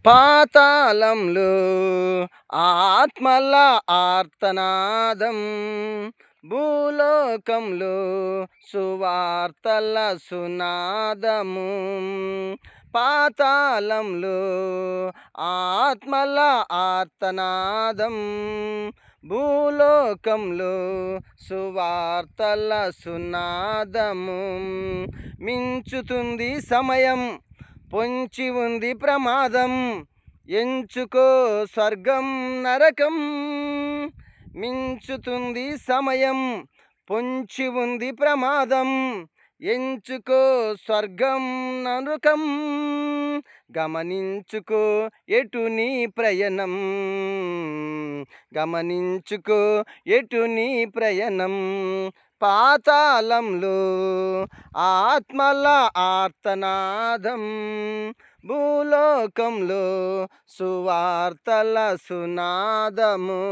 పాతాళంలో ఆత్మల ఆర్తనాదం, భూలోకంలో సువార్తల సునాదము. పాతాళంలో ఆత్మల ఆర్తనాదం, భూలోకంలో సువార్తల సునాదము. మించుతుంది సమయం, పొంచి ఉంది ప్రమాదం, ఎంచుకో స్వర్గం నరకం. మించుతుంది సమయం, పొంచి ఉంది ప్రమాదం, ఎంచుకో స్వర్గం నరకం. గమనించుకో ఎటు నీ ప్రయాణం, గమనించుకో ఎటు నీ ప్రయాణం. పాతాళంలో ఆత్మల ఆర్తనాదం, భూలోకంలో సువార్తల సునాదము.